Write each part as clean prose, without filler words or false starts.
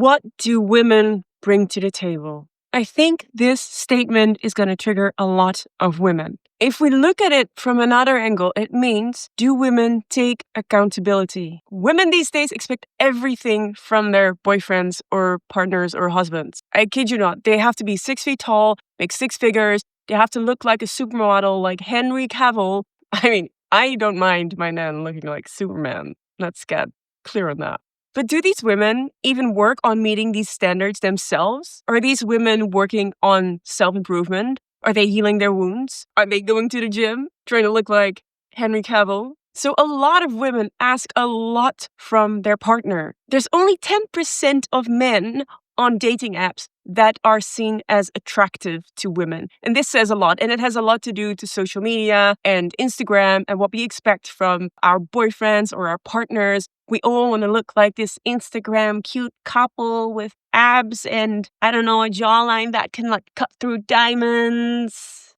What do women bring to the table? I think this statement is going to trigger a lot of women. If we look at it from another angle, it means, do women take accountability? Women these days expect everything from their boyfriends or partners or husbands. I kid you not. They have to be 6 feet tall, make 6 figures. They have to look like a supermodel like Henry Cavill. I mean, I don't mind my man looking like Superman. Let's get clear on that. But do these women even work on meeting these standards themselves? Are these women working on self-improvement? Are they healing their wounds? Are they going to the gym, trying to look like Henry Cavill? So a lot of women ask a lot from their partner. There's only 10% of men on dating apps that are seen as attractive to women. And this says a lot. And it has a lot to do to social media and Instagram and what we expect from our boyfriends or our partners. We all want to look like this Instagram cute couple with abs and, I don't know, a jawline that can like cut through diamonds.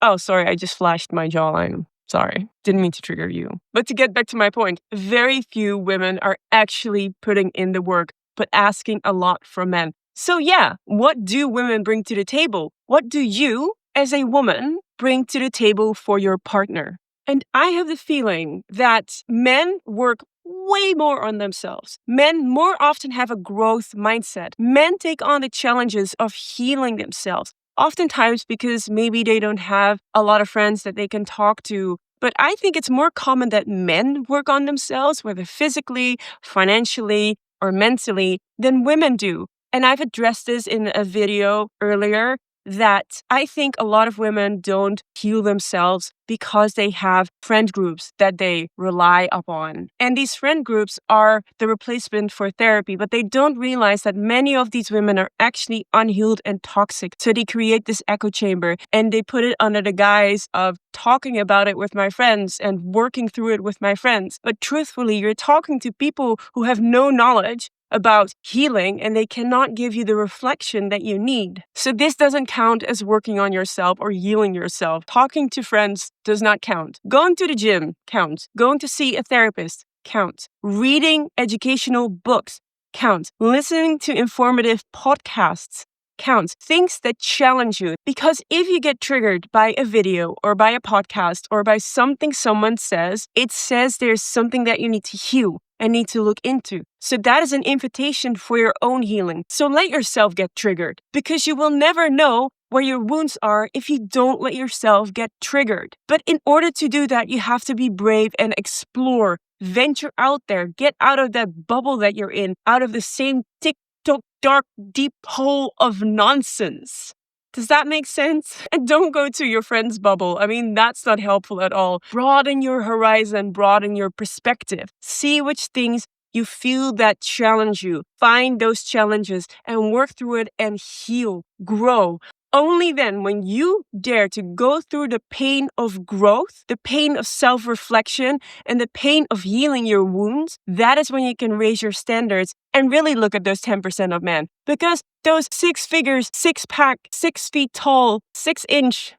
Oh, sorry, I just flashed my jawline. Sorry, didn't mean to trigger you. But to get back to my point, very few women are actually putting in the work, but asking a lot from men. So yeah, what do women bring to the table? What do you, as a woman, bring to the table for your partner? And I have the feeling that men work way more on themselves. Men more often have a growth mindset. Men take on the challenges of healing themselves, oftentimes because maybe they don't have a lot of friends that they can talk to. But I think it's more common that men work on themselves, whether physically, financially, or mentally, than women do. And I've addressed this in a video earlier that I think a lot of women don't heal themselves because they have friend groups that they rely upon. And these friend groups are the replacement for therapy, but they don't realize that many of these women are actually unhealed and toxic. So they create this echo chamber and they put it under the guise of talking about it with my friends and working through it with my friends. But truthfully, you're talking to people who have no knowledge about healing and they cannot give you the reflection that you need. So this doesn't count as working on yourself or healing yourself. Talking to friends does not count. Going to the gym counts. Going to see a therapist counts. Reading educational books counts. Listening to informative podcasts counts. Things that challenge you. Because if you get triggered by a video or by a podcast or by something someone says, it says there's something that you need to heal and need to look into. So that is an invitation for your own healing. So let yourself get triggered because you will never know where your wounds are if you don't let yourself get triggered. But in order to do that, you have to be brave and explore. Venture out there. Get out of that bubble that you're in, out of the same TikTok dark, deep hole of nonsense. Does that make sense? And don't go to your friend's bubble. I mean, that's not helpful at all. Broaden your horizon, broaden your perspective. See which things you feel that challenge you. Find those challenges and work through it and heal, grow. Only then, when you dare to go through the pain of growth, the pain of self-reflection, and the pain of healing your wounds, that is when you can raise your standards and really look at those 10% of men. Because those 6 figures, 6-pack, 6 feet tall, 6-inch,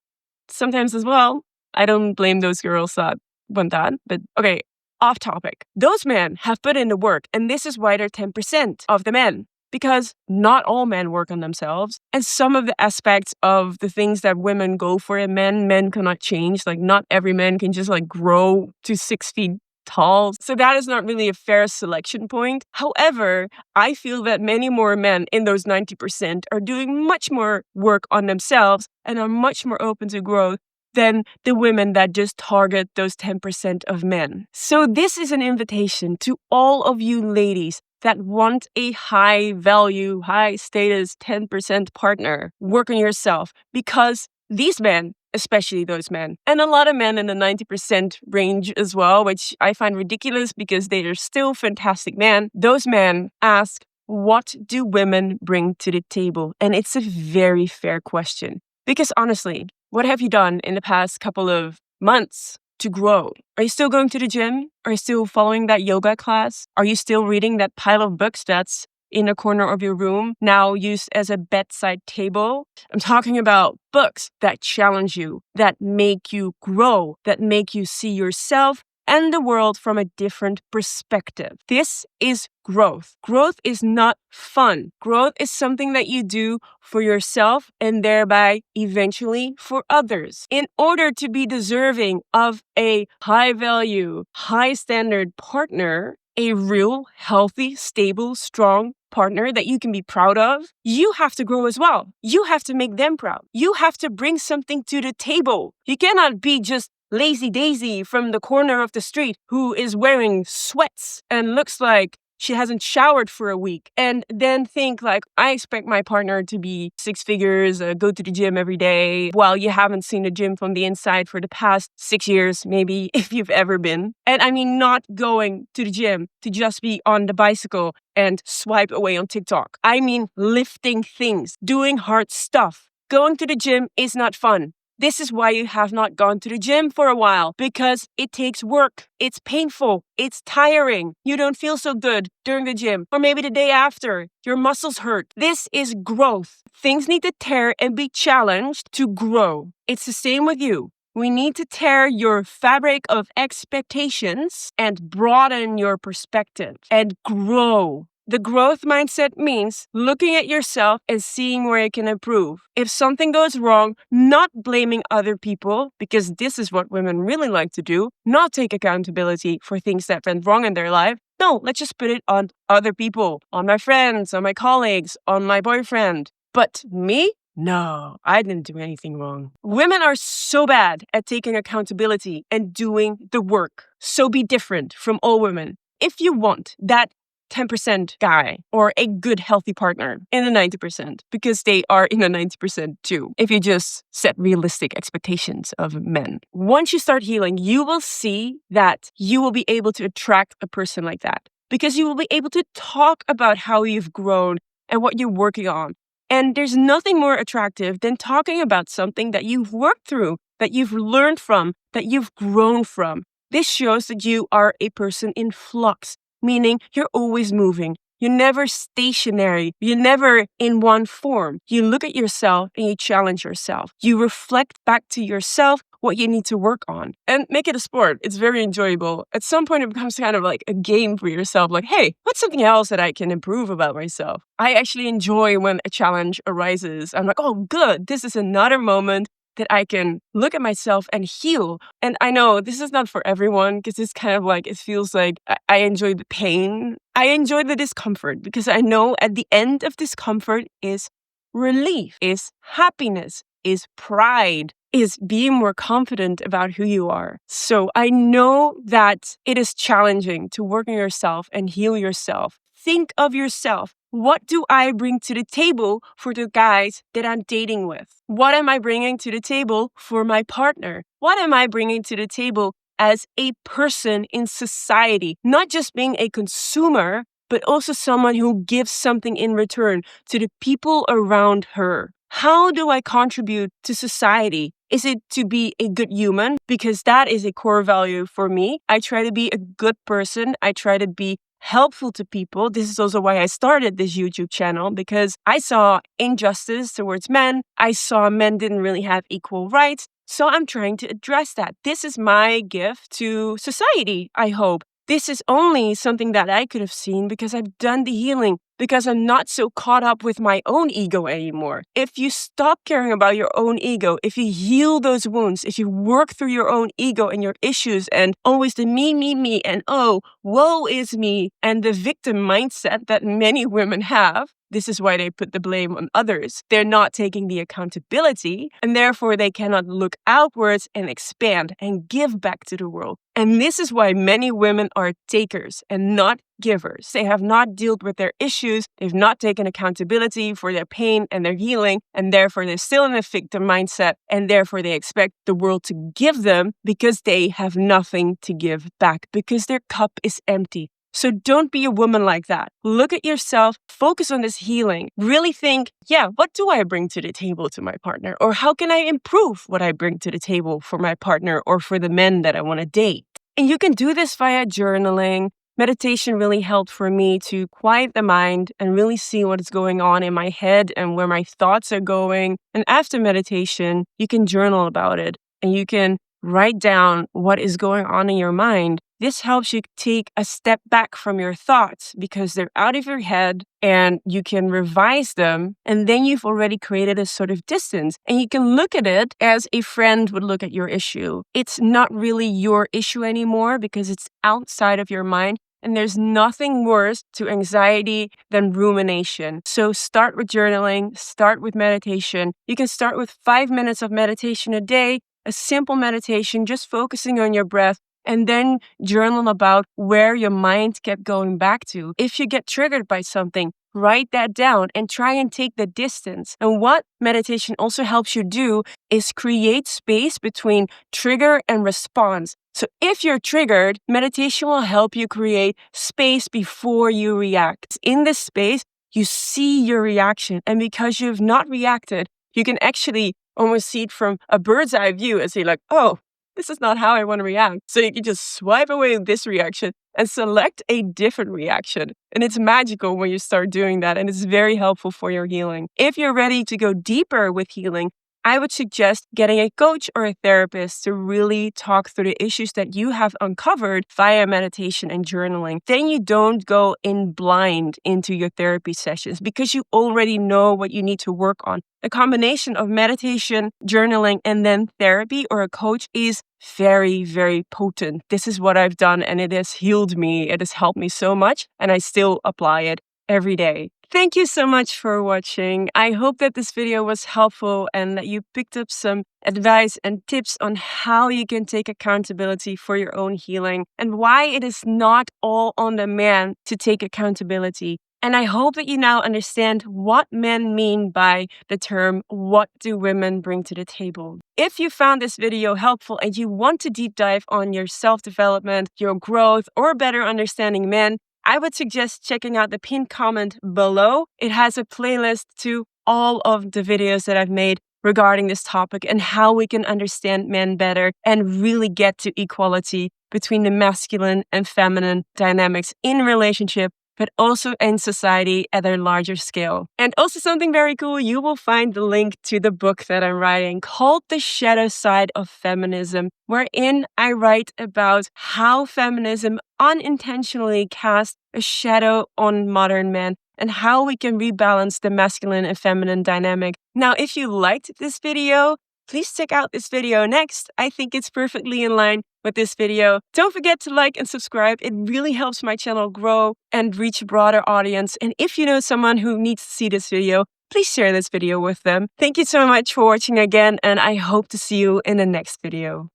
sometimes as well, I don't blame those girls that want that, but okay, off topic. Those men have put in the work, and this is why they're 10% of the men. Because not all men work on themselves. And some of the aspects of the things that women go for in men cannot change. Like not every man can just like grow to 6 feet tall. So that is not really a fair selection point. However, I feel that many more men in those 90% are doing much more work on themselves and are much more open to growth than the women that just target those 10% of men. So this is an invitation to all of you ladies that want a high value, high status 10% partner. Work on yourself because these men, especially those men, and a lot of men in the 90% range as well, which I find ridiculous because they are still fantastic men. Those men ask, what do women bring to the table? And it's a very fair question. Because honestly, what have you done in the past couple of months to grow? Are you still going to the gym? Are you still following that yoga class? Are you still reading that pile of books that's in a corner of your room, now used as a bedside table? I'm talking about books that challenge you, that make you grow, that make you see yourself and the world from a different perspective. This is growth. Growth is not fun. Growth is something that you do for yourself and thereby eventually for others. In order to be deserving of a high value, high standard partner, a real, healthy, stable, strong partner that you can be proud of, you have to grow as well. You have to make them proud. You have to bring something to the table. You cannot be just lazy daisy from the corner of the street who is wearing sweats and looks like she hasn't showered for a week, and then think like, I expect my partner to be 6 figures, go to the gym every day, while you haven't seen the gym from the inside for the past 6 years, maybe, if you've ever been. And I mean, not going to the gym to just be on the bicycle and swipe away on TikTok. I mean, lifting things, doing hard stuff. Going to the gym is not fun. This is why you have not gone to the gym for a while, because it takes work. It's painful. It's tiring. You don't feel so good during the gym, or maybe the day after. Your muscles hurt. This is growth. Things need to tear and be challenged to grow. It's the same with you. We need to tear your fabric of expectations and broaden your perspective and grow. The growth mindset means looking at yourself and seeing where you can improve. If something goes wrong, not blaming other people, because this is what women really like to do, not take accountability for things that went wrong in their life. No, let's just put it on other people, on my friends, on my colleagues, on my boyfriend. But me? No, I didn't do anything wrong. Women are so bad at taking accountability and doing the work. So be different from all women. If you want that 10% guy or a good healthy partner in the 90%, because they are in the 90% too, if you just set realistic expectations of men. Once you start healing, you will see that you will be able to attract a person like that, because you will be able to talk about how you've grown and what you're working on. And there's nothing more attractive than talking about something that you've worked through, that you've learned from, that you've grown from. This shows that you are a person in flux, meaning you're always moving. You're never stationary. You're never in one form. You look at yourself and you challenge yourself. You reflect back to yourself what you need to work on and make it a sport. It's very enjoyable. At some point, it becomes kind of like a game for yourself. Like, hey, what's something else that I can improve about myself? I actually enjoy when a challenge arises. I'm like, oh, good. This is another moment that I can look at myself and heal. And I know this is not for everyone, because it's kind of like, it feels like I enjoy the pain. I enjoy the discomfort, because I know at the end of discomfort is relief, is happiness, is pride, is being more confident about who you are. So I know that it is challenging to work on yourself and heal yourself. Think of yourself. What do I bring to the table for the guys that I'm dating with? What am I bringing to the table for my partner? What am I bringing to the table as a person in society? Not just being a consumer, but also someone who gives something in return to the people around her. How do I contribute to society? Is it to be a good human? Because that is a core value for me. I try to be a good person. I try to be helpful to people. This is also why I started this YouTube channel, because I saw injustice towards men. I saw men didn't really have equal rights. So I'm trying to address that. This is my gift to society, I hope. This is only something that I could have seen because I've done the healing, because I'm not so caught up with my own ego anymore. If you stop caring about your own ego, if you heal those wounds, if you work through your own ego and your issues and always the me, and oh, woe is me, and the victim mindset that many women have, this is why they put the blame on others. They're not taking the accountability, and therefore they cannot look outwards and expand and give back to the world. And this is why many women are takers and not givers. They have not dealt with their issues. They've not taken accountability for their pain and their healing, and therefore they're still in a victim mindset, and therefore they expect the world to give them because they have nothing to give back, because their cup is empty. So don't be a woman like that. Look at yourself, focus on this healing. Really think, what do I bring to the table to my partner? Or how can I improve what I bring to the table for my partner or for the men that I want to date? And you can do this via journaling. Meditation really helped for me to quiet the mind and really see what is going on in my head and where my thoughts are going. And after meditation, you can journal about it and you can write down what is going on in your mind, this helps you take a step back from your thoughts because they're out of your head and you can revise them. And then you've already created a sort of distance and you can look at it as a friend would look at your issue. It's not really your issue anymore because it's outside of your mind. And there's nothing worse to anxiety than rumination. So start with journaling, start with meditation. You can start with 5 minutes of meditation a day, a simple meditation, just focusing on your breath, and then journal about where your mind kept going back to. If you get triggered by something, write that down and try and take the distance. And what meditation also helps you do is create space between trigger and response. So if you're triggered, meditation will help you create space before you react. In this space, you see your reaction. And because you've not reacted, you can actually almost see it from a bird's eye view and say like, oh, this is not how I want to react. So you can just swipe away this reaction and select a different reaction. And it's magical when you start doing that. And it's very helpful for your healing. If you're ready to go deeper with healing, I would suggest getting a coach or a therapist to really talk through the issues that you have uncovered via meditation and journaling. Then you don't go in blind into your therapy sessions because you already know what you need to work on. A combination of meditation, journaling, and then therapy or a coach is very, very potent. This is what I've done and it has healed me. It has helped me so much and I still apply it every day. Thank you so much for watching. I hope that this video was helpful and that you picked up some advice and tips on how you can take accountability for your own healing and why it is not all on the man to take accountability. And I hope that you now understand what men mean by the term, what do women bring to the table? If you found this video helpful and you want to deep dive on your self-development, your growth, or better understanding men, I would suggest checking out the pinned comment below. It has a playlist to all of the videos that I've made regarding this topic and how we can understand men better and really get to equality between the masculine and feminine dynamics in relationship, but also in society at a larger scale. And also something very cool, you will find the link to the book that I'm writing called The Shadowside of Feminism, wherein I write about how feminism unintentionally casts a shadow on modern men and how we can rebalance the masculine and feminine dynamic. Now, if you liked this video, please check out this video next. I think it's perfectly in line with this video. Don't forget to like and subscribe. It really helps my channel grow and reach a broader audience. And if you know someone who needs to see this video, please share this video with them. Thank you so much for watching again, and I hope to see you in the next video.